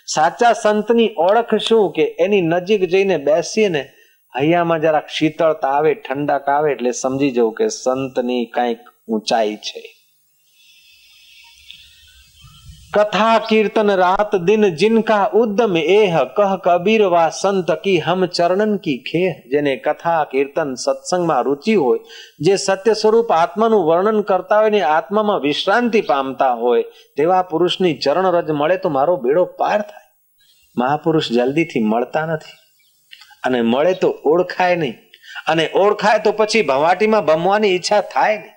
સાચા સંતની ઓળખ શું કે એની નજીક જઈને બેસીએ ને હૈયામાં જરાક શીતળતા આવે, ઠંડક આવે એટલે સમજી જવું કે સંતની કંઈક ઊંચાઈ છે. કથા કીર્તન રાત દિન જિનકા ઉદ્દમ એહ કહ કબીર વા સંત કી હમ ચરણન કી ખેહ. જેને કથા કીર્તન સત્સંગમાં રુચિ હોય, જે સત્ય સ્વરૂપ આત્માનું વર્ણન કરતા હોય ને આત્મામાં વિશ્રાંતિ પામતા હોય, તેવા પુરુષની ચરણ રજ મળે તો મારો બેડો પાર થાય. મહાપુરુષ જલ્દીથી મળતા નથી, અને મળે તો ઓળખાય નહીં, અને ઓળખાય તો પછી ભવાટીમાં ભમવાની ઈચ્છા થાય નહીં.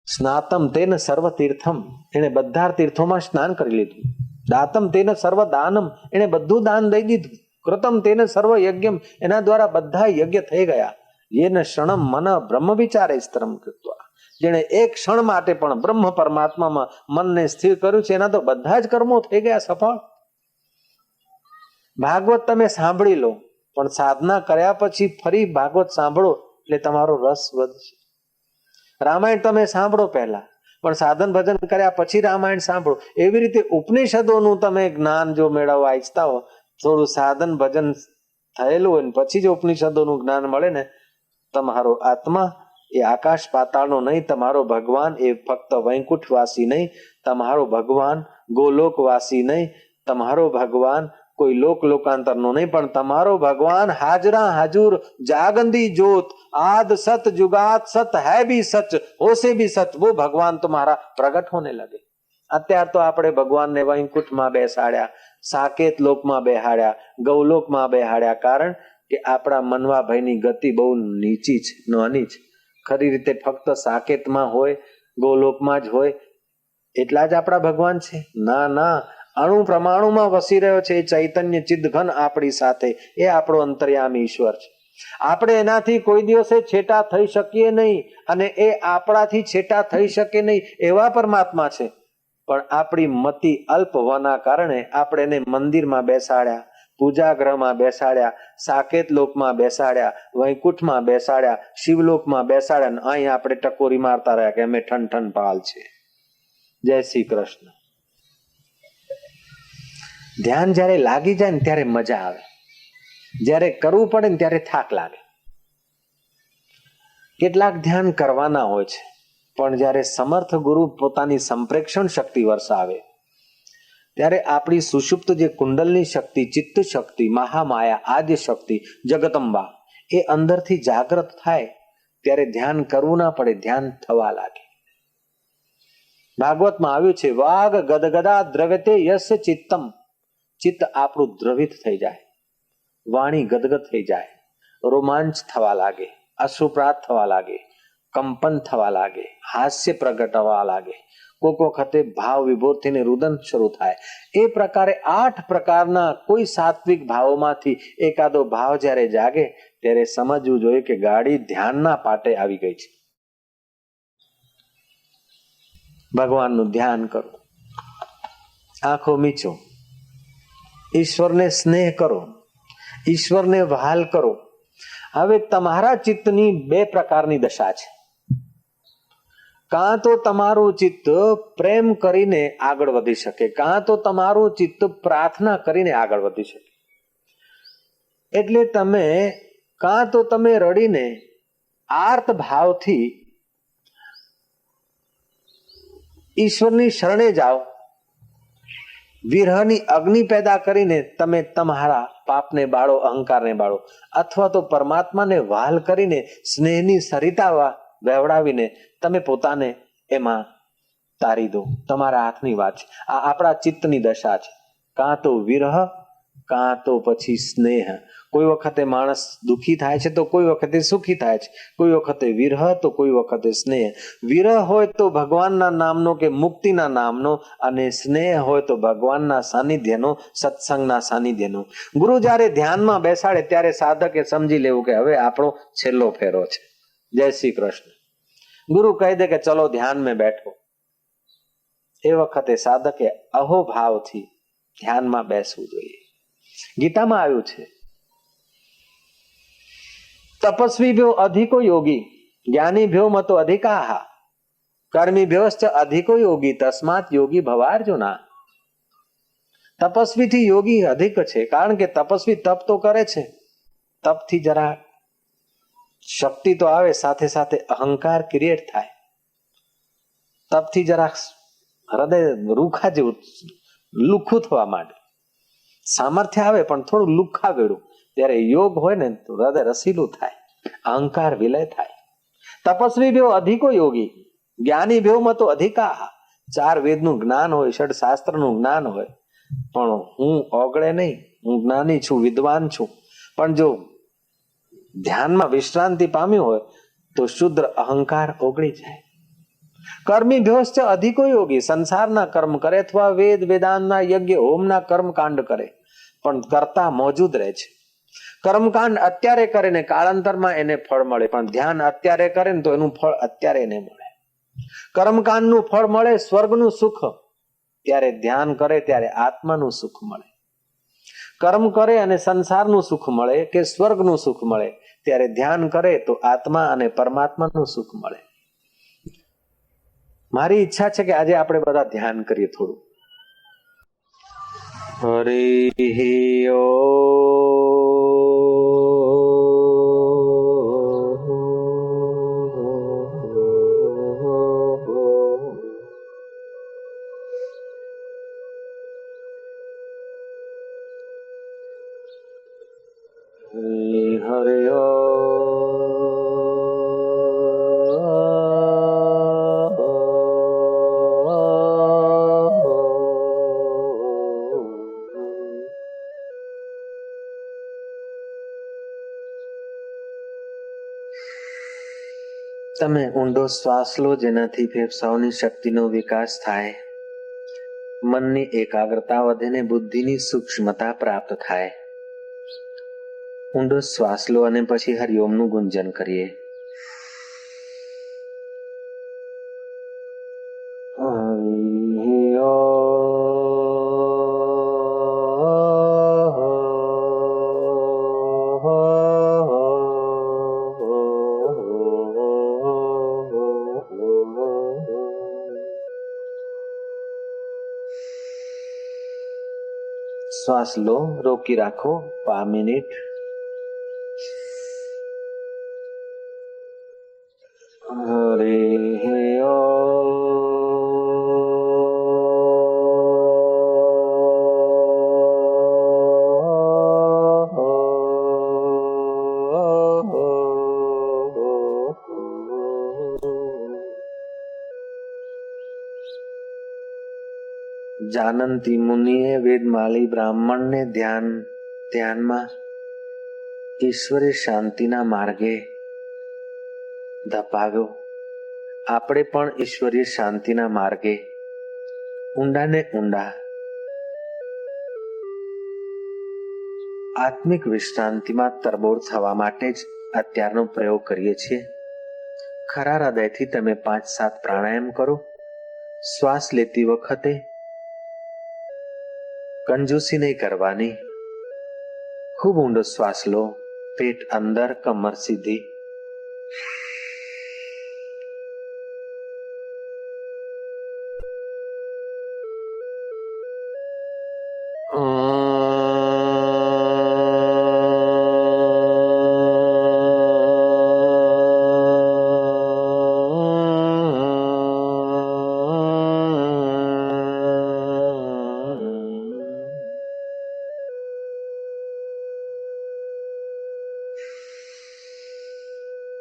સ્નાતમ તેન સર્વ તીર્થમ, એને બધા તીર્થોમાં સ્નાન કરી લીધું. દાતમ તેન સર્વ દાનમ, એને બધું દાન દઈ દીધું. કૃતમ તેને સર્વ યજ્ઞમ, એના દ્વારા બધા યજ્ઞ થઈ ગયા. યેન ક્ષણમ મન બ્રહ્મ વિચારે સ્તરમ કૃત્વા, જેણે એક ક્ષણ માટે પણ બ્રહ્મ પરમાત્મામાં મનને સ્થિર કર્યું છે, એના તો બધા જ કર્મો થઈ ગયા સફળ. ભાગવત તમે સાંભળી લો, પણ સાધના કર્યા પછી ફરી ભાગવત સાંભળો એટલે તમારો રસ વધશે. રામાયણ તમે સાંભળો પહેલા, પણ સાધન ભજન કર્યા પછી રામાયણ સાંભળો. એવી રીતે ઉપનિષદોનું તમે જ્ઞાન જો મેળવવા ઈચ્છતા હો, થોડું સાધન ભજન થયેલું હોય ને પછી જો ઉપનિષદોનું જ્ઞાન મળે ને, તમારો આત્મા એ આકાશ પાતાળનો નહીં, તમારો ભગવાન એ ફક્ત વૈકુંઠવાસી નહીં, તમારો ભગવાન ગોલોકવાસી નહીં, તમારો ભગવાન કોઈ લોકાંતરનો નહીં, પણ તમારો ભગવાન હાજરા હાજુર જાગંદી જોત આદ સત जुगात सत है भी सच होसे भी सच, वो भगवान तुम्हारा प्रगट होने लगे. અત્યાર તો આપણે ભગવાનને વૈકુંઠમાં બેસાડ્યા, સાકેત લોકમાં બેહાડ્યા, ગૌલોકમાં બેહાડ્યા, કારણ કે આપણા મનવા ભાઈની ગતિ બહુ નીચી છે, નાની છે. ખરી રીતે ફક્ત સાકેતમાં હોય, ગોલોકમાં જ હોય એટલા જ આપણા ભગવાન છે? ના ના, અણુ પ્રમાણુમાં વસી રહ્યો છે એ ચૈતન્ય ચિદઘન આપણી સાથે, એ આપણો અંતર્યામી ઈશ્વર છે. આપણે એનાથી કોઈ દિવસે છેટા થઈ શકીએ નહીં, અને એ આપણાથી છેટા થઈ શકે નહીં એવા પરમાત્મા છે. પણ આપણી મતિ અલ્પ હોવાના કારણે આપણે એને મંદિરમાં બેસાડ્યા, પૂજાગૃહમાં બેસાડ્યા, સાકેત લોકમાં બેસાડ્યા, વૈકુંઠમાં બેસાડ્યા, શિવલોકમાં બેસાડ્યા, અને અહીં આપણે ટકોરી મારતા રહ્યા કે અમે ઠન ઠન પાલ છે. જય શ્રી કૃષ્ણ. ધ્યાન જ્યારે લાગી જાય ને ત્યારે મજા આવે, જ્યારે કરવું પડે ને ત્યારે થાક લાગે. કેટલાક ધ્યાન કરવાના હોય છે, પણ જ્યારે સમર્થ ગુરુ પોતાની સંપ્રેક્ષણ શક્તિ વરસાવે ત્યારે આપણી સુષુપ્ત જે કુંડલની શક્તિ, ચિત્ત શક્તિ, મહામાયા, આદ્ય શક્તિ, જગદંબા એ અંદરથી જાગૃત થાય ત્યારે ધ્યાન કરવું ના પડે, ધ્યાન થવા લાગે. ભાગવતમાં આવ્યું છે, વાગ ગદગદા દ્રવ્યતે યસ્ય ચિત્તમ, ચિત્ત આપણું દ્રવિત થઈ જાય, વાણી ગદગદ થઈ જાય, રોમાંચ થવા લાગે, અશ્રુપ્રાત થવા લાગે, કંપન થવા લાગે, હાસ્ય પ્રગટવા લાગે, કોક વખતે ભાવ વિભોર થઈને રુદન શરૂ થાય. એ પ્રકારે 8 પ્રકારના કોઈ સાત્વિક ભાવોમાંથી એકાદો ભાવ જ્યારે જાગે ત્યારે સમજવું જોઈએ કે ગાડી ધ્યાનના પાટે આવી ગઈ છે. ભગવાનનું ધ્યાન કરો, આંખો મીચો, ઈશ્વરને સ્નેહ કરો, ઈશ્વરને વહાલ કરો. હવે તમારા ચિત્તની 2 પ્રકારની દશા છે. કાં તો તમારું ચિત્ત પ્રેમ કરીને આગળ વધી શકે, કાં તો તમારું ચિત્ત પ્રાર્થના કરીને આગળ વધી શકે. એટલે તમે કાં તો તમે રડીને આર્ત ભાવથી ઈશ્વરની શરણે જાઓ, વિરહની અગ્નિ પેદા કરીને તમે તમારા પાપને બાળો, અહંકારને બાળો, અથવા તો પરમાત્માને વહાલ કરીને સ્નેહની સરિતા વહેવડાવીને તમે પોતાને એમાં તારી દો. તમારા હાથની વાત છે. આ આપણા ચિત્તની દશા છે. કાં તો વિરહ, કાં તો પછી સ્નેહ. કોઈ વખતે માણસ દુઃખી થાય છે તો કોઈ વખતે સુખી થાય છે, કોઈ વખતે વિરહ તો કોઈ વખતે સ્નેહ. વિરહ હોય તો ભગવાનના નામનો કે મુક્તિના નામનો, અને સ્નેહ હોય તો ભગવાનના સાનિધ્યનો, સત્સંગના સાનિધ્યનો. ગુરુ જ્યારે ધ્યાનમાં બેસાડે ત્યારે સાધકે સમજી લેવું કે હવે આપણો છેલ્લો ફેરો છે. જય શ્રી કૃષ્ણ. ગુરુ કહી દે કે ચલો ધ્યાન में બેઠો, એ વખતે સાધકે અહોભાવથી ધ્યાનમાં બેસવું જોઈએ. ગીતામાં આવ્યું છે, તપસ્વી ભ્યો અધિકો યોગી, જ્ઞાની ભ્યો મતો અધિકાહ. કર્મી ભ્યોશ્ચ અધિકો યોગી તસ્માત યોગી ભવાર્જુના. તપસ્વીથી યોગી અધિક છે, કારણ કે તપસ્વી તપ તો કરે છે, તપથી જરા શક્તિ તો આવે, સાથે સાથે અહંકાર ક્રિએટ થાય. તપથી જરા હૃદય રૂખા જેવું લુખ્ખું થવા માંડે, સામર્થ્ય આવે પણ થોડું લુખ્ખા વેળું. ત્યારે યોગ હોય ને તો હૃદય રસીલું થાય, અહંકાર વિલય થાય. તપસ્વી ભ્યો અધિકો યોગી, જ્ઞાની ભ્યોમાં તો અધિકા. 4 વેદનું જ્ઞાન હોય, ષડ શાસ્ત્રનું જ્ઞાન હોય, પણ હું ઓગળે નહીં, હું જ્ઞાની છું, વિદ્વાન છું. પણ જો ધ્યાનમાં વિશ્રાંતિ પામ્યું હોય તો શુદ્ર અહંકાર ઓગળી જાય. કર્મી ભ્યોશ્ચ અધિકો યોગી, સંસારના કર્મ કરે અથવા વેદ વેદાંતના યજ્ઞ હોમના કર્મકાંડ કરે, પણ કરતા મોજૂદ રહે છે. કર્મકાંડ અત્યારે કરે ને કાળાંતરમાં એને ફળ મળે, પણ ધ્યાન અત્યારે કરે ને તો એનું ફળ અત્યારે એને મળે. કર્મકાંડનું ફળ મળે સ્વર્ગનું સુખ, ત્યારે ધ્યાન કરે ત્યારે આત્માનું સુખ મળે. કર્મ કરે અને સંસારનું સુખ મળે કે સ્વર્ગનું સુખ મળે, ત્યારે ધ્યાન કરે તો આત્મા અને પરમાત્માનું સુખ મળે. મારી ઈચ્છા છે કે આજે આપણે બધા ધ્યાન કરીએ થોડું. હરિ હરિ તમે ઊંડો શ્વાસ લો, જેનાથી ફેફસાઓની શક્તિનો વિકાસ થાય, મનની એકાગ્રતા વધે ને બુદ્ધિની સૂક્ષ્મતા પ્રાપ્ત થાય. ઊંડો શ્વાસ લો અને પછી હરિઓમનું ગુંજન કરીએ. શ્વાસ લો, રોકી રાખો 5 મિનિટ. જાનંતી મુનિએ વેદમાલી બ્રાહ્મણને ધ્યાનમાં ઈશ્વરી શાંતિના માર્ગે ધપાવ્યો. આપણે પણ ઈશ્વરીય શાંતિના માર્ગે ઊંડા ને ઊંડા આત્મિક વિશ્રાંતિમાં તરબોળ થવા માટે જ અત્યારનો પ્રયોગ કરીએ છીએ. ખરા હૃદયથી તમે 5-7 પ્રાણાયામ કરો. શ્વાસ લેતી વખતે કંજૂસી નહીં કરવાની. ખૂબ ઊંડો શ્વાસ લો, પેટ અંદર, કમર સીધી.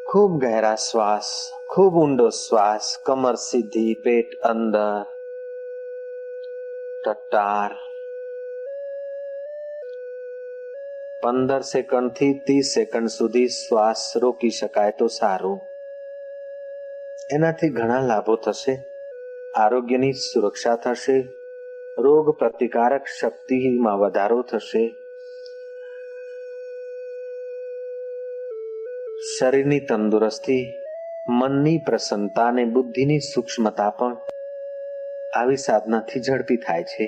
ખૂબ ગહેરા શ્વાસ, ખૂબ ઊંડો શ્વાસ, કમર સીધી, પેટ અંદર, ટટ્ટાર. 15 સેકન્ડથી 30 સેકન્ડ સુધી શ્વાસ રોકી શકાય તો સારું. એનાથી ઘણા લાભો થશે. આરોગ્યની સુરક્ષા થશે, રોગ પ્રતિકારક શક્તિમાં વધારો થશે, શરીરની તંદુરસ્તી, મનની પ્રસન્નતા અને બુદ્ધિની સૂક્ષ્મતા પણ આવી સાધનાથી ઝડપી થાય છે.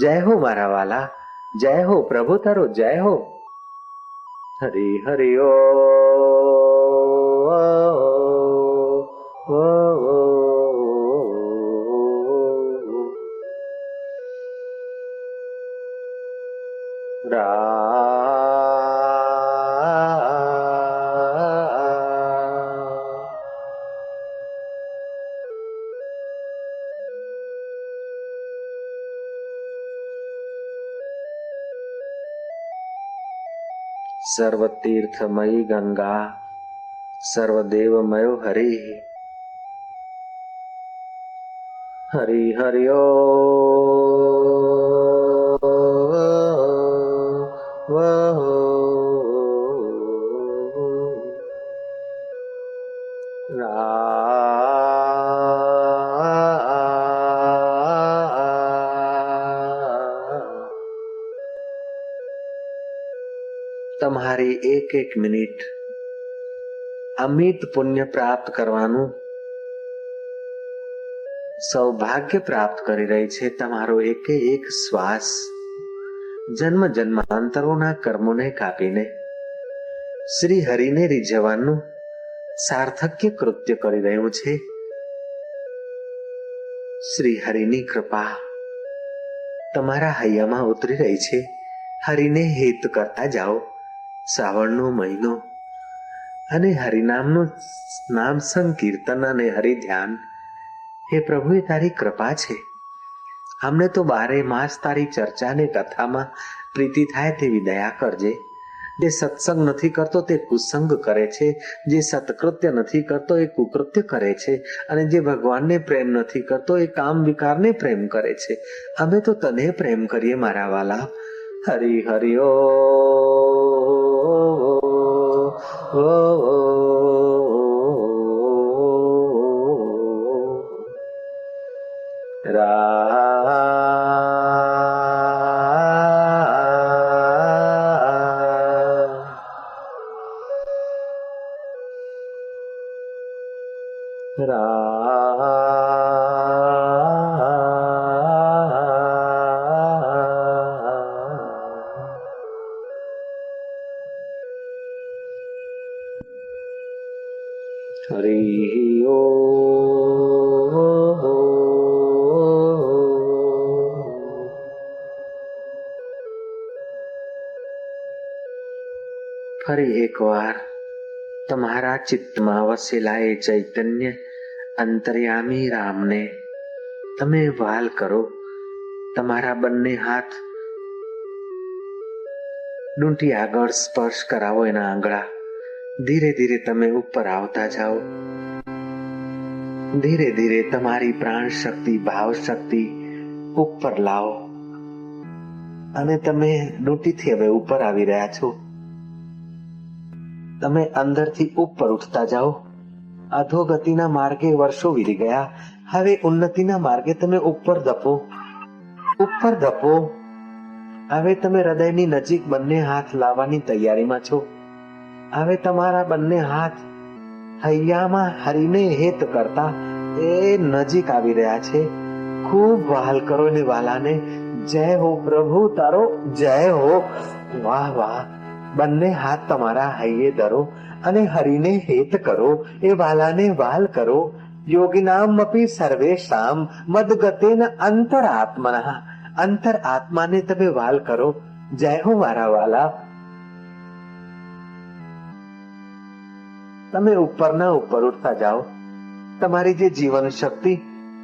જય હો મારા વાલા, જય હો પ્રભુ તારો જય હો. હરિ હરિ ઓ સર્વતીર્થમયી ગંગા, સર્વદેવમયો હરિ. હરિ હરિ ઓ તમારી એક એક મિનિટ અમિત પુણ્ય પ્રાપ્ત કરવાનું સૌભાગ્ય પ્રાપ્ત કરી રહી છે. તમારો એક એક શ્વાસ જન્મ જન્માંતરોના કર્મોને કાપીને શ્રી હરિને રીઝવવાનું સાર્થક્ય કૃત્ય કરી રહ્યું છે. શ્રી હરિની કૃપા તમારા હૈયામાં ઉતરી રહી છે. હરિને હિત કરતા જાઓ. શ્રાવણનો મહિનો અને હરિનામનું નામ સંકીર્તન અને હરિ ધ્યાન, હે પ્રભુ એ તારી કૃપા છે. અમને તો 12 માસ તારી ચર્ચા ને કથામાં પ્રીતિ થાય તેવી દયા કરજે. જે સત્સંગ નથી કરતો તે કુસંગ કરે છે, જે સત્કૃત્ય નથી કરતો એ કુકૃત્ય કરે છે, અને જે ભગવાનને પ્રેમ નથી કરતો એ કામ વિકારને પ્રેમ કરે છે. અમે તો તને પ્રેમ કરીએ મારા વાલા. હરિ હરિ ઓ હરિ ઓ ફરી એકવાર તમારા ચિત્તમાં વસેલા એ ચૈતન્ય અંતર્યામી રામને તમે વહાલ કરો. તમારા બંને હાથ ડૂંટી આગળ સ્પર્શ કરાવો એના આંગળા. ધીરે ધીરે તમે ઉપર આવતા જાઓ. ધીરે ધીરે તમારી પ્રાણ શક્તિ, ભાવ શક્તિ ઉપર લાવો અને તમે ડૂંટીથી હવે ઉપર આવી રહ્યા છો. તમે અંદરથી ઉપર ઉઠતા જાઓ. અધોગતિના માર્ગે વર્ષો વીતી ગયા. હવે ઉન્નતિના માર્ગે તમે ઉપર ધપો, ઉપર ધપો. હવે તમે હૃદયની નજીક બંને હાથ લાવવાની તૈયારીમાં છો. હવે તમારા બંને હાથ હૈયામાં હરિને હેત કરતા એ નજીક આવી રહ્યા છે. ખૂબ વહાલ કરો ને વાલાને. જય હો પ્રભુ તારો જય હો. વાહ વાહ. બંને હાથ તમારા હૈયે ધરો અને હરિને હેત કરો. એ વાલાને વહાલ કરો. યોગિનામ અપી સર્વેષામ મદગતેન અંતરાત્મનઃ. અંતર આત્માને તમે વહાલ કરો. જય હો મારા વાલા. તમે ઉપરના ઉપર ઉઠતા જાઓ. તમારી જે જીવન શક્તિ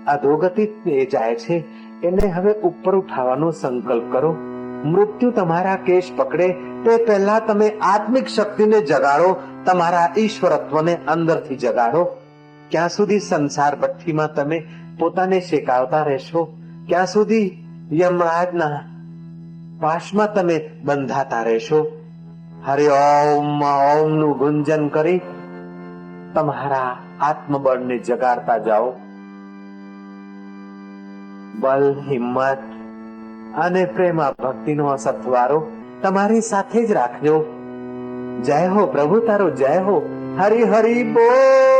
અધોગતિ જાય છે એને હવે ઉપર ઉઠાવવાનો સંકલ્પ કરો. મૃત્યુ તમારા કેશ પકડે તે પહેલા તમે આત્મિક શક્તિને જગાડો. તમારા ઈશ્વરત્વને અંદરથી જગાડો. ક્યાં સુધી સંસાર ભઠ્ઠીમાં તમે પોતાને શેકાવતા રહેશો? ક્યાં સુધી યમરાજના પાશમાં તમે બંધાતા રહેશો? હરિ ઓમ ઓમ નું ગુંજન કરી તમારા આત્મબળને જગાડતા જાઓ. બલ, હિંમત અને પ્રેમ ભક્તિનો સથવારો તમારી સાથે જ રાખજો. જય હો પ્રભુ તારો જય હો. હરિ હરિ બોલ.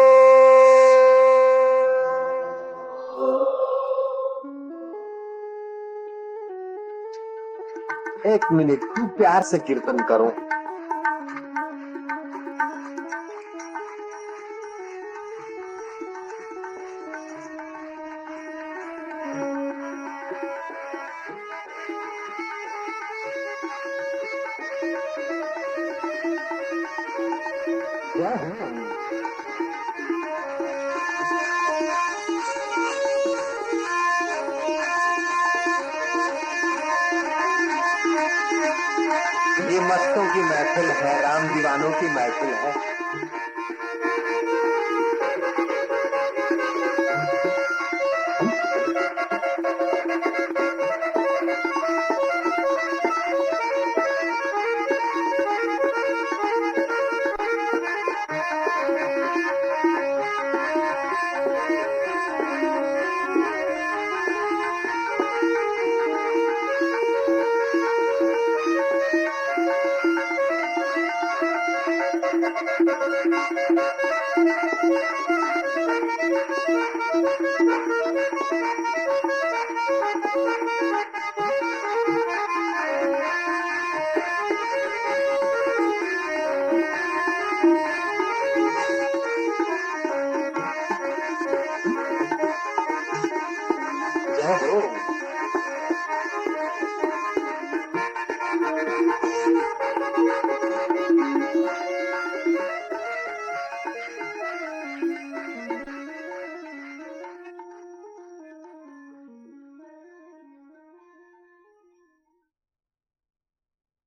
एक मिनट तू प्यार से कीर्तन करो। ये मस्तों की महफिल है, राम दीवानों की महफिल है।